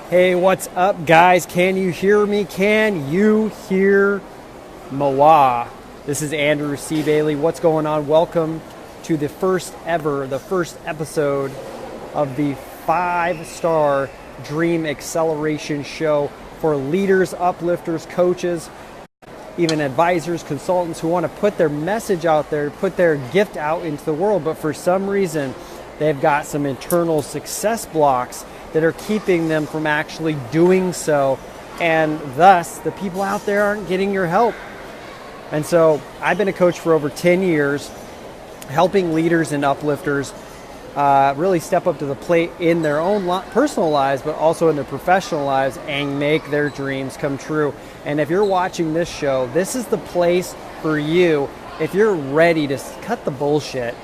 Hey, what's up, guys? Can you hear me? Can you hear Mawa? This is Andrew C. Bailey. What's going on? Welcome to the first episode of the 5-star Dream Acceleration Show for leaders, uplifters, coaches, even advisors, consultants who want to put their message out there, put their gift out into the world, but for some reason, they've got some internal success blocks that are keeping them from actually doing so, and thus the people out there aren't getting your help. And so I've been a coach for over 10 years, helping leaders and uplifters really step up to the plate in their own personal lives, but also in their professional lives, and make their dreams come true. And if you're watching this show, this is the place for you if you're ready to cut the bullshit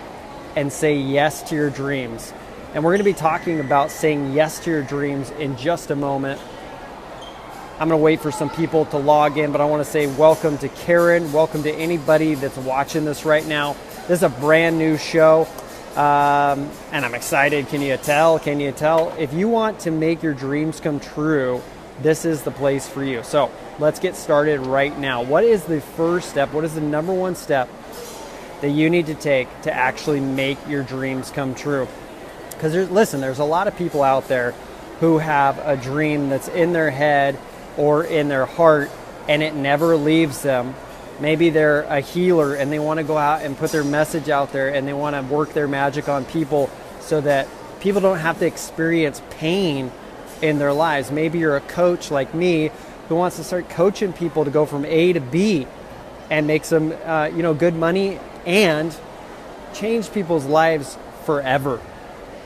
and say yes to your dreams. And we're going to be talking about saying yes to your dreams in just a moment. I'm going to wait for some people to log in, but I want to say welcome to Karen. Welcome to anybody that's watching this right now. This is a brand new show, and I'm excited. Can you tell? Can you tell? If you want to make your dreams come true, this is the place for you. So let's get started right now. What is the first step? What is the number one step that you need to take to actually make your dreams come true? Because there's a lot of people out there who have a dream that's in their head or in their heart, and it never leaves them. Maybe they're a healer and they want to go out and put their message out there, and they want to work their magic on people so that people don't have to experience pain in their lives. Maybe you're a coach like me who wants to start coaching people to go from A to B and make some good money and change people's lives forever.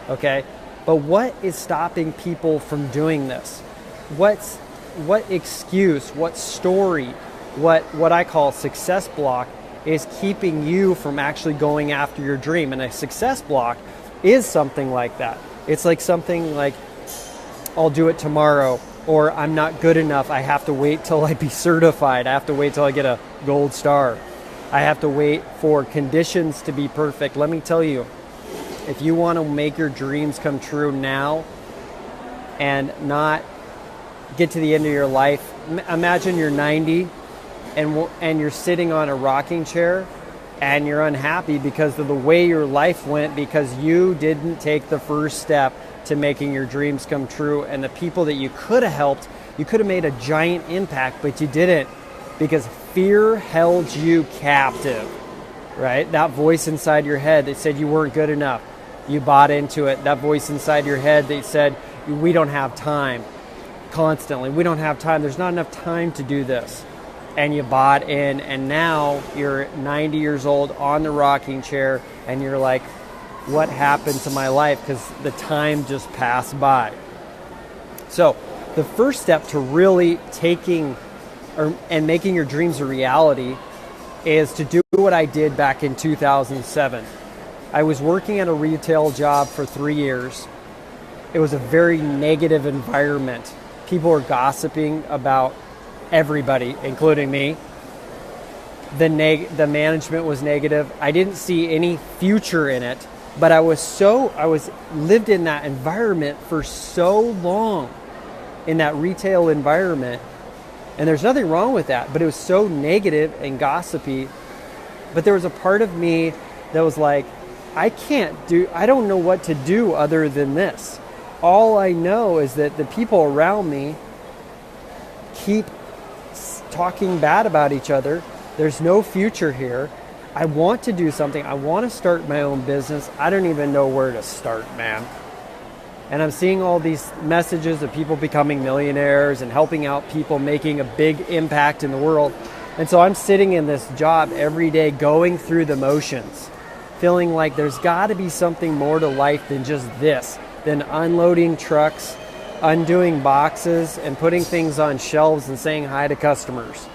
Okay, but what is stopping people from doing this? What excuse, what story, what I call success block is keeping you from actually going after your dream? And a success block is something like that. It's like something like, I'll do it tomorrow, or I'm not good enough. I have to wait till I be certified. I have to wait till I get a gold star. I have to wait for conditions to be perfect. Let me tell you, if you want to make your dreams come true now and not get to the end of your life, imagine you're 90 and you're sitting on a rocking chair and you're unhappy because of the way your life went, because you didn't take the first step to making your dreams come true. And the people that you could have helped, you could have made a giant impact, but you didn't because fear held you captive, right? That voice inside your head that said you weren't good enough. You bought into it. That voice inside your head that said, we don't have time. Constantly, we don't have time. There's not enough time to do this. And you bought in, and now you're 90 years old on the rocking chair, and you're like, what happened to my life? Because the time just passed by. So the first step to really taking and making your dreams a reality is to do what I did back in 2007. I was working at a retail job for 3 years. It was a very negative environment. People were gossiping about everybody, including me. The management was negative. I didn't see any future in it, but I lived in that environment for so long, in that retail environment. And there's nothing wrong with that, but it was so negative and gossipy. But there was a part of me that was like, I don't know what to do other than this. All I know is that the people around me keep talking bad about each other. There's no future here. I want to do something. I want to start my own business. I don't even know where to start, man. And I'm seeing all these messages of people becoming millionaires and helping out people, making a big impact in the world. And so I'm sitting in this job every day going through the motions, feeling like there's got to be something more to life than just this, than unloading trucks, undoing boxes, and putting things on shelves and saying hi to customers.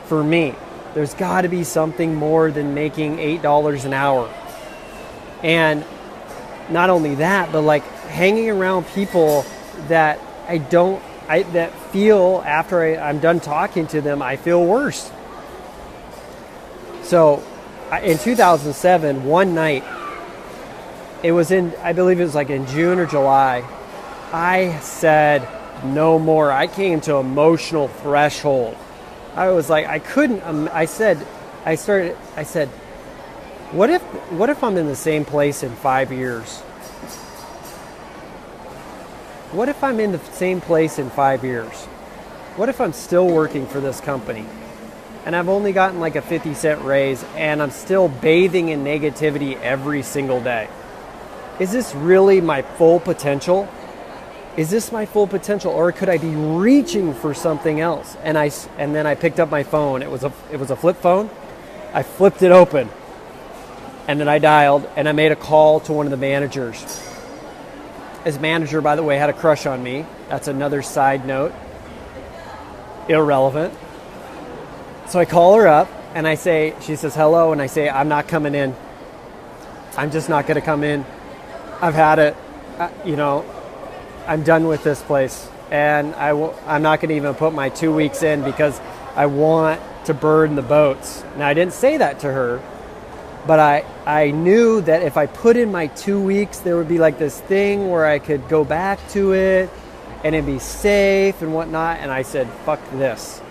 For me, there's got to be something more than making $8 an hour. And not only that, but like hanging around people that that feel after I'm done talking to them, I feel worse. So in 2007, one night, I believe it was like in June or July, I said, No more. I came to emotional threshold. I was like, I couldn't. I said, what if I'm in the same place in 5 years? What if I'm in the same place in 5 years? What if I'm still working for this company and I've only gotten like a 50-cent raise and I'm still bathing in negativity every single day? Is this really my full potential? Is this my full potential, or could I be reaching for something else? And then I picked up my phone. It was a flip phone. I flipped it open, and then I dialed, and I made a call to one of the managers. His manager, by the way, had a crush on me. That's another side note. Irrelevant. So I call her up, and she says hello, and I say, I'm not coming in. I'm just not going to come in. I've had it. I'm done with this place, and I'm not going to even put my 2 weeks in because I want to burn the boats. Now, I didn't say that to her, but I knew that if I put in my 2 weeks, there would be like this thing where I could go back to it and it'd be safe and whatnot. And I said, fuck this.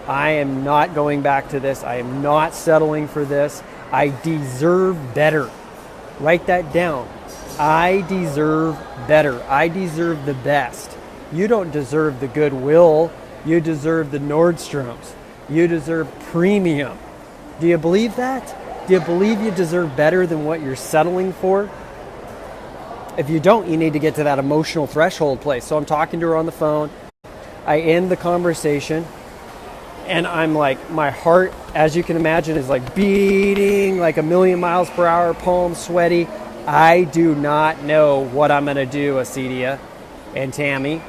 I am not going back to this. I am not settling for this. I deserve better. Write that down. I deserve better. I deserve the best. You don't deserve the Goodwill. You deserve the Nordstroms. You deserve premium. Do you believe that? Do you believe you deserve better than what you're settling for? If you don't, you need to get to that emotional threshold place. So I'm talking to her on the phone. I end the conversation, and I'm like, my heart, as you can imagine, is like beating like 1,000,000 miles per hour, palms sweaty. I do not know what I'm going to do, Acedia and Tammy.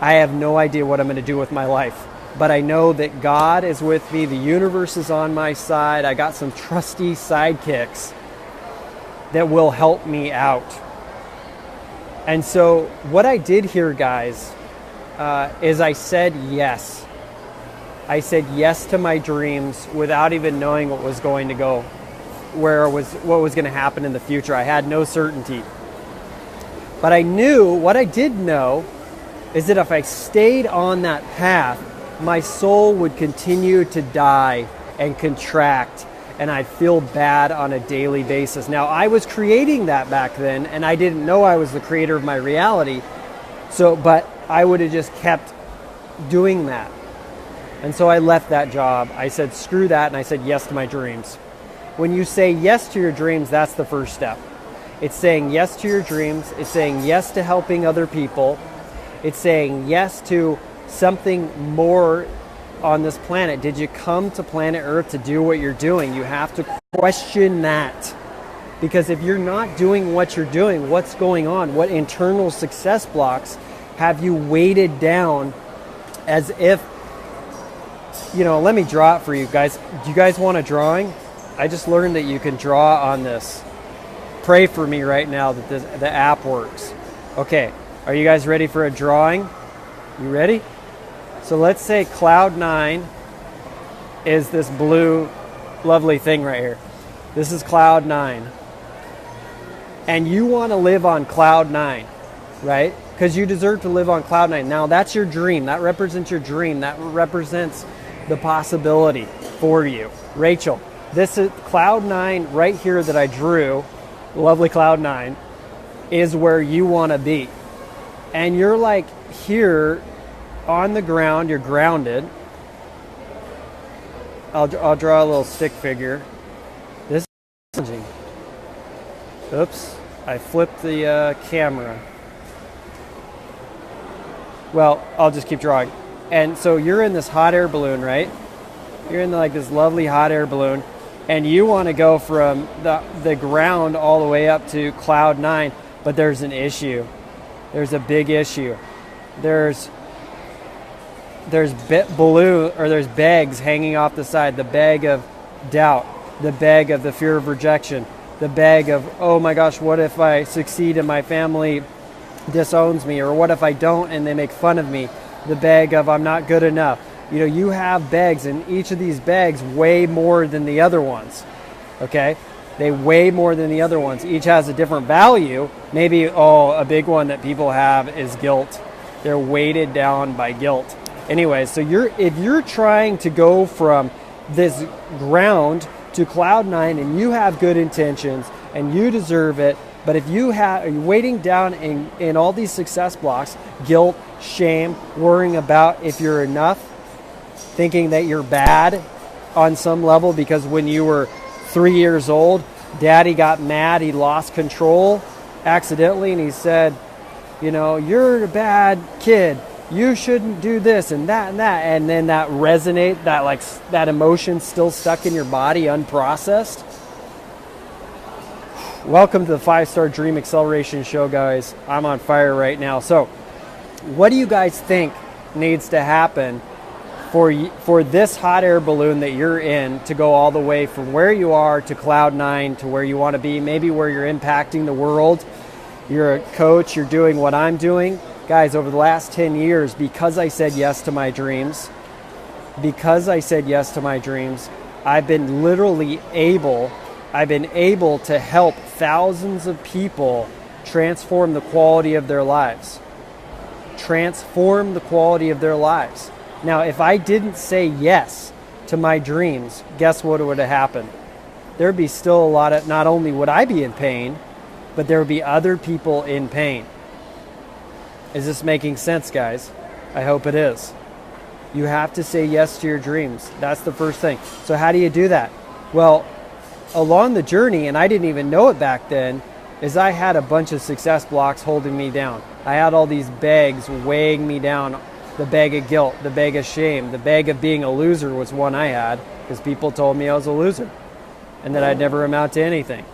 I have no idea what I'm going to do with my life. But I know that God is with me. The universe is on my side. I got some trusty sidekicks that will help me out. And so what I did here, guys, is I said yes. I said yes to my dreams without even knowing what was going to go. What was going to happen in the future. I had no certainty. But what I did know is that if I stayed on that path, my soul would continue to die and contract, and I'd feel bad on a daily basis. Now, I was creating that back then, and I didn't know I was the creator of my reality. But I would have just kept doing that. And so I left that job. I said, screw that, and I said yes to my dreams. When you say yes to your dreams, that's the first step. It's saying yes to your dreams. It's saying yes to helping other people. It's saying yes to something more on this planet. Did you come to planet Earth to do what you're doing? You have to question that. Because if you're not doing what you're doing, what's going on? What internal success blocks have you weighted down as if, let me draw it for you guys. Do you guys want a drawing? I just learned that you can draw on this. Pray for me right now that the app works. Okay, are you guys ready for a drawing? You ready? So let's say cloud 9 is this blue, lovely thing right here. This is cloud 9. And you want to live on cloud 9, right? Because you deserve to live on cloud 9. Now that's your dream. That represents your dream. That represents the possibility for you. Rachel, this is cloud 9 right here that I drew, lovely cloud 9, is where you want to be. And you're like here on the ground, you're grounded. I'll draw a little stick figure. This is challenging. Oops, I flipped the camera. Well, I'll just keep drawing. And so you're in this hot air balloon, right? You're in like this lovely hot air balloon. And you want to go from the ground all the way up to cloud 9, but there's an issue. There's a big issue. There's bags hanging off the side. The bag of doubt, the bag of the fear of rejection, the bag of, oh my gosh, what if I succeed and my family disowns me, or what if I don't and they make fun of me? The bag of I'm not good enough. You have bags, and each of these bags weigh more than the other ones, okay? They weigh more than the other ones. Each has a different value. Maybe, a big one that people have is guilt. They're weighted down by guilt. Anyway, so if you're trying to go from this ground to cloud nine and you have good intentions and you deserve it, but if you're weighting down in all these success blocks, guilt, shame, worrying about if you're enough, thinking that you're bad on some level because when you were 3 years old, daddy got mad, he lost control accidentally, and he said, you know, you're a bad kid, you shouldn't do this and that, and then that resonate, that emotion still stuck in your body unprocessed. Welcome to the 5-Star Dream Acceleration Show, guys. I'm on fire right now. So what do you guys think needs to happen for this hot air balloon that you're in to go all the way from where you are to cloud nine to where you want to be, maybe where you're impacting the world? You're a coach, you're doing what I'm doing. Guys, over the last 10 years, because I said yes to my dreams, I've been able to help thousands of people transform the quality of their lives. Now, if I didn't say yes to my dreams, guess what would have happened? There'd be still a lot of, not only would I be in pain, but there would be other people in pain. Is this making sense, guys? I hope it is. You have to say yes to your dreams. That's the first thing. So how do you do that? Well, along the journey, and I didn't even know it back then, is I had a bunch of success blocks holding me down. I had all these bags weighing me down. The bag of guilt, the bag of shame, the bag of being a loser was one I had because people told me I was a loser and that I'd never amount to anything.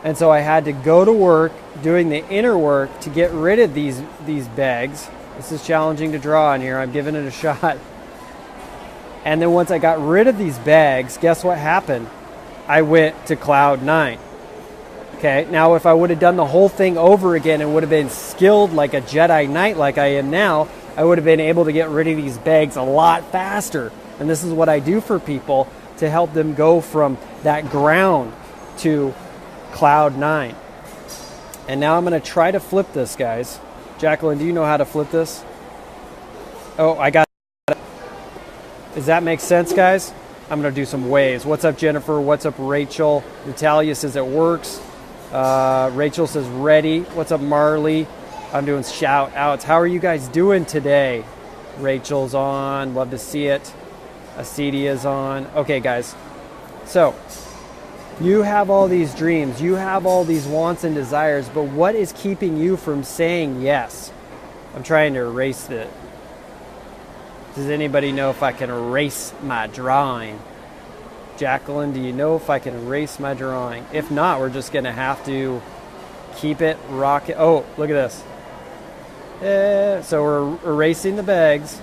And so I had to go to work doing the inner work to get rid of these bags. This is challenging to draw on here. I'm giving it a shot. And then once I got rid of these bags, guess what happened? I went to cloud nine. Okay, now if I would have done the whole thing over again and would have been skilled like a Jedi Knight like I am now, I would have been able to get rid of these bags a lot faster. And this is what I do for people to help them go from that ground to cloud nine. And now I'm going to try to flip this, guys. Jacqueline, do you know how to flip this? Oh, I got it. Does that make sense, guys? I'm going to do some waves. What's up, Jennifer? What's up, Rachel? Natalia says it works. Rachel says ready. What's up, Marley? I'm doing shout outs. How are you guys doing today? Rachel's on. Love to see it. Acedia's on. Okay, guys. So you have all these dreams. You have all these wants and desires. But what is keeping you from saying yes? I'm trying to erase it. Does anybody know if I can erase my drawing? Jacqueline, do you know if I can erase my drawing? If not, we're just going to have to keep it rocking. Oh, look at this. So we're erasing the bags.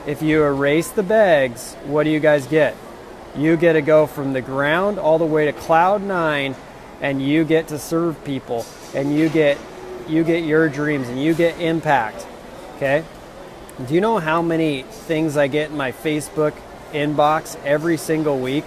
If you erase the bags, what do you guys get? You get to go from the ground all the way to cloud nine, and you get to serve people, and you get your dreams, and you get impact. Okay? Do you know how many things I get in my Facebook inbox every single week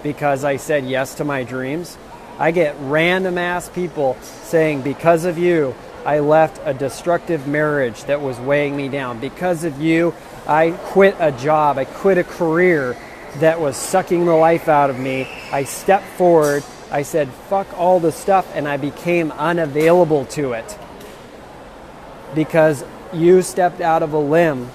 because I said yes to my dreams? I get random ass people saying, because of you, I left a destructive marriage that was weighing me down. Because of you, I quit a job. I quit a career that was sucking the life out of me. I stepped forward. I said, fuck all the stuff, and I became unavailable to it because you stepped out of a limb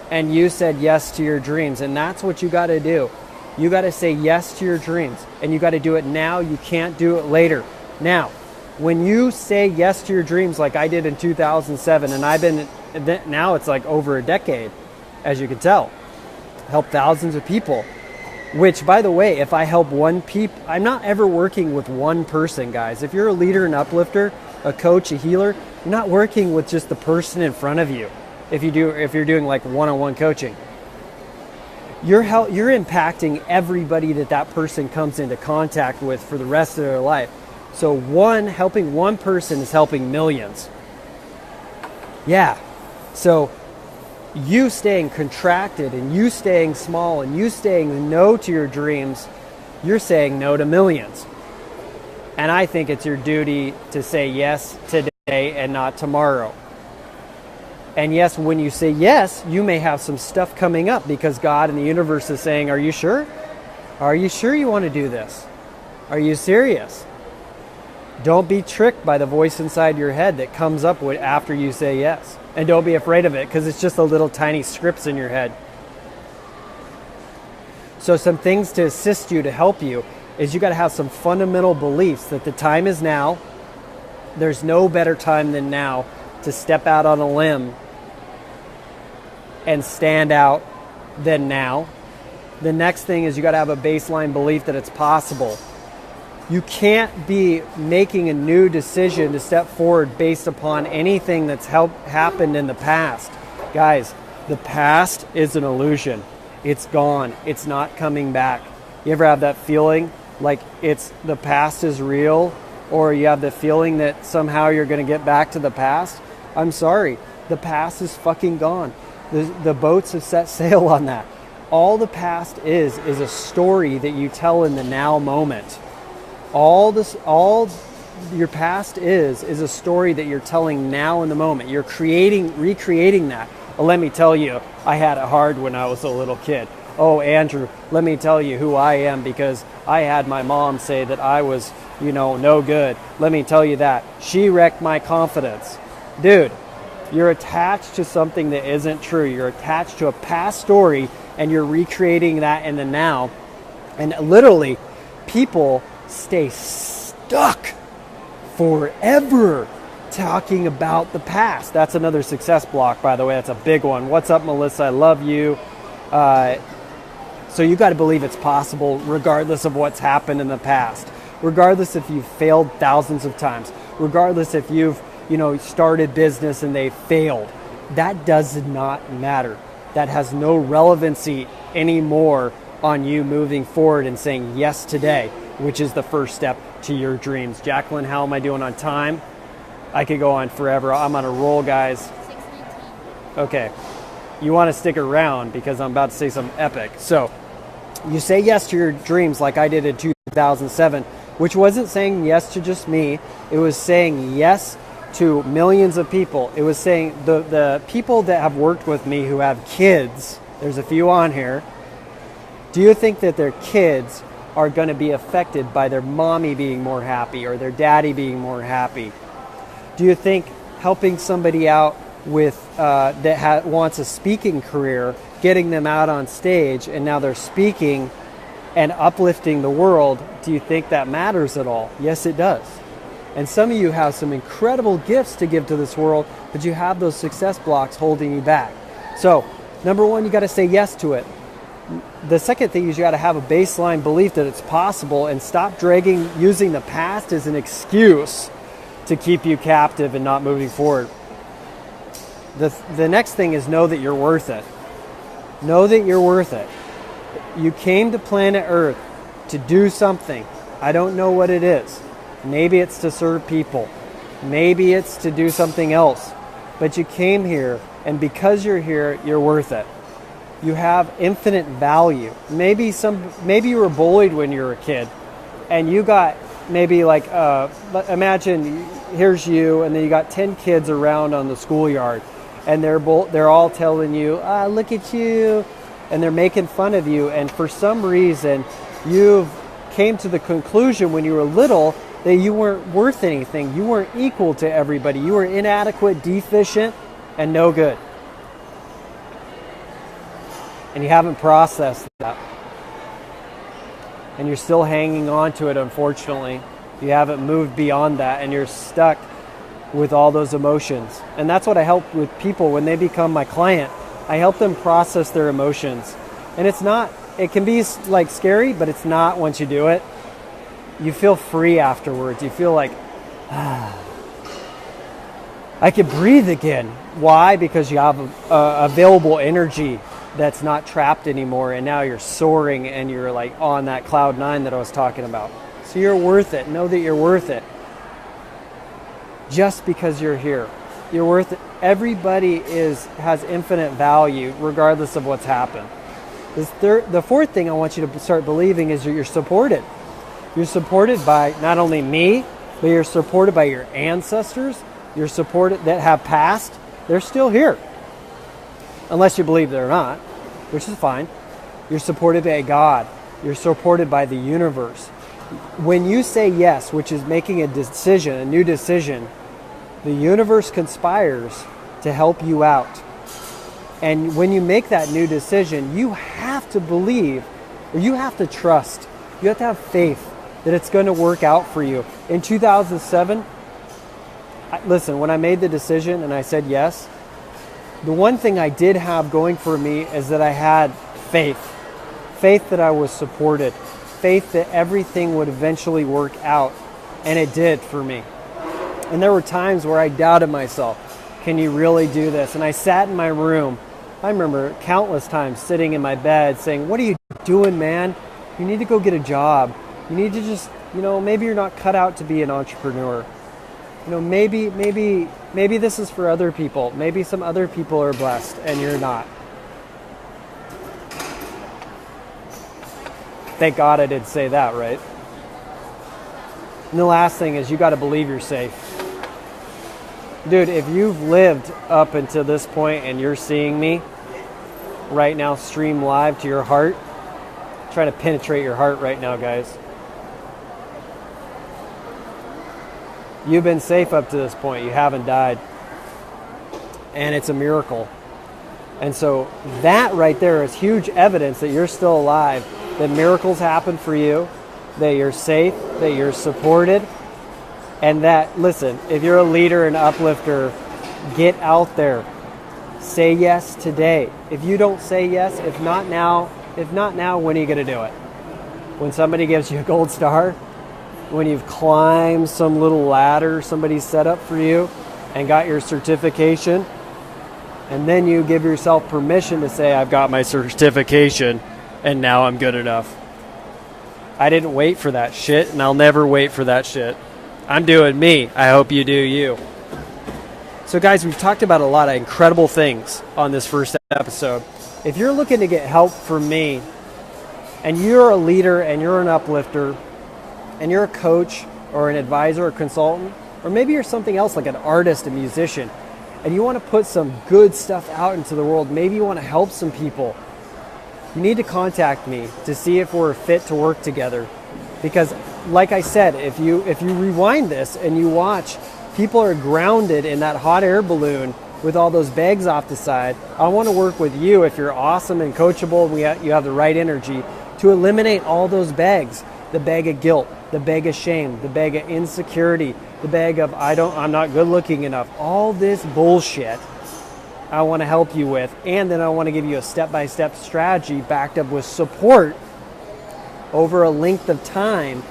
and you said yes to your dreams. And that's what you got to do. You got to say yes to your dreams, and you got to do it now. You can't do it later. Now, when you say yes to your dreams like I did in 2007, and I've been, now it's like over a decade, as you can tell, helped thousands of people, which, by the way, if I help one I'm not ever working with one person, guys. If you're a leader, an uplifter, a coach, a healer, you're not working with just the person in front of you. If you're doing like one-on-one coaching, you're impacting everybody that person comes into contact with for the rest of their life. So helping one person is helping millions. Yeah. So you staying contracted and you staying small and you saying no to your dreams, you're saying no to millions. And I think it's your duty to say yes today. today and not tomorrow. And yes, when you say yes, you may have some stuff coming up because God and the universe is saying, are you sure? Are you sure you want to do this? Are you serious? Don't be tricked by the voice inside your head that comes up after you say yes. And don't be afraid of it because it's just a little tiny scripts in your head. So some things to assist you, to help you, is you got to have some fundamental beliefs that the time is now. There's no better time than now to step out on a limb and stand out than now. The next thing is you got to have a baseline belief that it's possible. You can't be making a new decision to step forward based upon anything that's happened in the past. Guys, the past is an illusion. It's gone. It's not coming back. You ever have that feeling like the past is real, or you have the feeling that somehow you're going to get back to the past? I'm sorry. The past is fucking gone. The boats have set sail on that. All the past is a story that you tell in the now moment. All your past is a story that you're telling now in the moment. You're recreating that. Well, let me tell you, I had it hard when I was a little kid. Oh, Andrew, let me tell you who I am because I had my mom say that I was, no good. Let me tell you that. She wrecked my confidence. Dude, you're attached to something that isn't true. You're attached to a past story and you're recreating that in the now. And literally, people stay stuck forever talking about the past. That's another success block, by the way. That's a big one. What's up, Melissa? I love you. So you got to believe it's possible regardless of what's happened in the past. Regardless if you've failed thousands of times. Regardless if you've, started business and they failed. That does not matter. That has no relevancy anymore on you moving forward and saying yes today, which is the first step to your dreams. Jacqueline, how am I doing on time? I could go on forever. I'm on a roll, guys. 6:19. Okay. You want to stick around because I'm about to say something epic. So you say yes to your dreams like I did in 2007, which wasn't saying yes to just me. It was saying yes to millions of people. It was saying the people that have worked with me who have kids, there's a few on here, do you think that their kids are going to be affected by their mommy being more happy or their daddy being more happy? Do you think helping somebody out with that wants a speaking career, getting them out on stage and now they're speaking and uplifting the world, do you think that matters at all? Yes, it does. And some of you have some incredible gifts to give to this world, but you have those success blocks holding you back. So, number one, you got to say yes to it. The second thing is you got to have a baseline belief that it's possible and stop using the past as an excuse to keep you captive and not moving forward. The next thing is know that you're worth it. Know that you're worth it. You came to planet Earth to do something. I don't know what it is. Maybe it's to serve people. Maybe it's to do something else. But you came here, and because you're here, you're worth it. You have infinite value. Maybe you were bullied when you were a kid, and you got maybe imagine here's you, and then you got 10 kids around on the schoolyard, and they're all telling you, look at you, and they're making fun of you, and for some reason you came to the conclusion when you were little that you weren't worth anything. You weren't equal to everybody. You were inadequate, deficient, and no good. And you haven't processed that. And you're still hanging on to it, unfortunately. You haven't moved beyond that, and you're stuck with all those emotions. And that's what I help with people when they become my client. I help them process their emotions. And it can be scary, but it's not once you do it. You feel free afterwards. You feel like, I could breathe again. Why? Because you have available energy that's not trapped anymore, and now you're soaring and you're on that cloud 9 that I was talking about. So you're worth it. Know that you're worth it. Just because you're here. You're worth it. Everybody has infinite value regardless of what's happened. The fourth thing I want you to start believing is you're supported. You're supported by not only me, but you're supported by your ancestors, you're supported, that have passed, they're still here. Unless you believe they're not, which is fine. You're supported by God. You're supported by the universe. When you say yes, which is making a decision, a new decision, the universe conspires to help you out. And when you make that new decision, you have to believe, or you have to trust, you have to have faith that it's going to work out for you. In 2007, listen, when I made the decision and I said yes, the one thing I did have going for me is that I had faith. Faith that I was supported. Faith that everything would eventually work out. And it did for me. And there were times where I doubted myself. Can you really do this? And I sat in my room. I remember countless times sitting in my bed saying, what are you doing, man? You need to go get a job. You need to just, maybe you're not cut out to be an entrepreneur. Maybe this is for other people. Maybe some other people are blessed and you're not. Thank God I did say that, right? And the last thing is you got to believe you're safe. Dude, if you've lived up until this point and you're seeing me right now stream live to your heart, I'm trying to penetrate your heart right now, guys. You've been safe up to this point. You haven't died. And it's a miracle. And so that right there is huge evidence that you're still alive, that miracles happen for you, that you're safe, that you're supported, and that, listen, if you're a leader and uplifter, get out there. Say yes today. If you don't say yes, if not now, when are you going to do it? When somebody gives you a gold star? When you've climbed some little ladder somebody set up for you and got your certification, and then you give yourself permission to say, I've got my certification and now I'm good enough. I didn't wait for that shit, and I'll never wait for that shit. I'm doing me. I hope you do you. So guys, we've talked about a lot of incredible things on this first episode. If you're looking to get help from me, and you're a leader and you're an uplifter, and you're a coach or an advisor or consultant, or maybe you're something else like an artist, a musician, and you want to put some good stuff out into the world, maybe you want to help some people, you need to contact me to see if we're fit to work together. Because like I said, if you rewind this and you watch, people are grounded in that hot air balloon with all those bags off the side. I want to work with you if you're awesome and coachable and you have the right energy to eliminate all those bags. The bag of guilt, the bag of shame, the bag of insecurity, the bag of I'm not good looking enough. All this bullshit I want to help you with, and then I want to give you a step-by-step strategy backed up with support over a length of time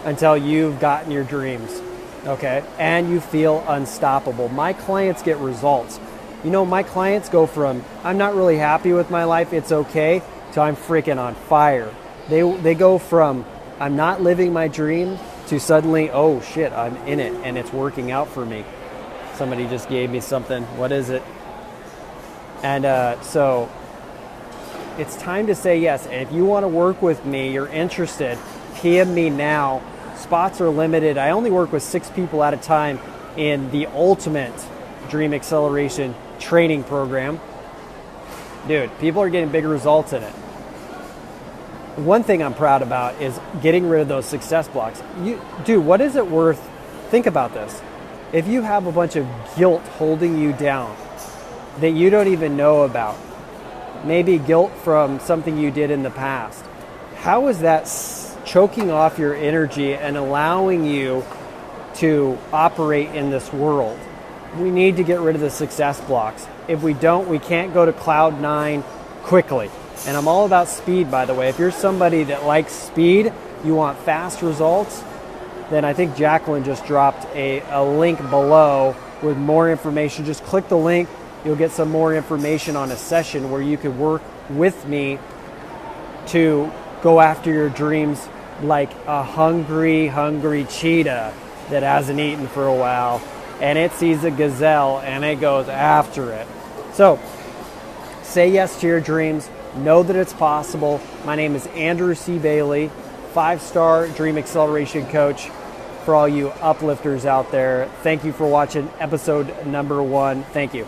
until you've gotten your dreams, okay? And you feel unstoppable. My clients get results. My clients go from, I'm not really happy with my life, it's okay, to I'm freaking on fire. They go from, I'm not living my dream, to suddenly, oh shit, I'm in it and it's working out for me. Somebody just gave me something. What is it? And so it's time to say yes. And if you want to work with me, you're interested, PM me now. Spots are limited. I only work with 6 people at a time in the ultimate Dream Acceleration training program. Dude, people are getting big results in it. One thing I'm proud about is getting rid of those success blocks. Dude, what is it worth? Think about this. If you have a bunch of guilt holding you down that you don't even know about, maybe guilt from something you did in the past, how is that choking off your energy and allowing you to operate in this world? We need to get rid of the success blocks. If we don't, we can't go to cloud 9 quickly. And I'm all about speed, by the way. If you're somebody that likes speed, you want fast results, then I think Jacqueline just dropped a link below with more information. Just click the link. You'll get some more information on a session where you could work with me to go after your dreams like a hungry cheetah that hasn't eaten for a while, and it sees a gazelle and it goes after it. So say yes to your dreams. Know that it's possible. My name is Andrew C. Bailey, 5-star Dream Acceleration Coach. for all you uplifters out there. Thank you for watching episode number 1. Thank you.